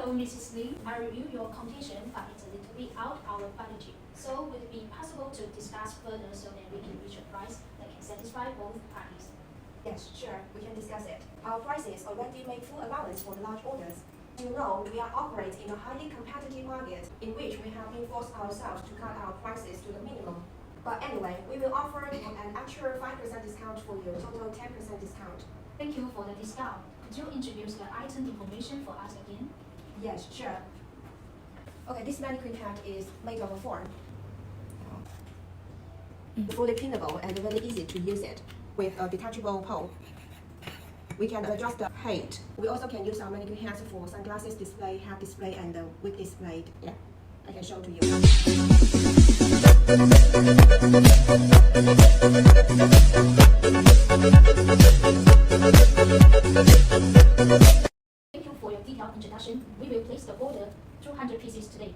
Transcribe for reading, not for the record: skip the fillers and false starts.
Hello, Mrs. Lee. I review your quotation, but it's a little bit out our budget. So would it be possible to discuss further so that we can reach a price that can satisfy both parties? Yes, sure, we can discuss it. Our prices already make full allowance for the large orders. You know, we are operating in a highly competitive market in which we have enforced ourselves to cut our prices to the minimum. But anyway, we will offer you an actual 5% discount for you, total 10% discount. Thank you for the discount. Could you introduce the item information for us again? Yes, sure. Okay, this mannequin hat is made of a foam. Fully pinnable and very easy to use it with a detachable pole. We can adjust the height. We also can use our mannequin hats for sunglasses display, hat display, and wig display. Yeah, I can show to you. Thank you for your detailed introduction. We will place the order 200 pieces today.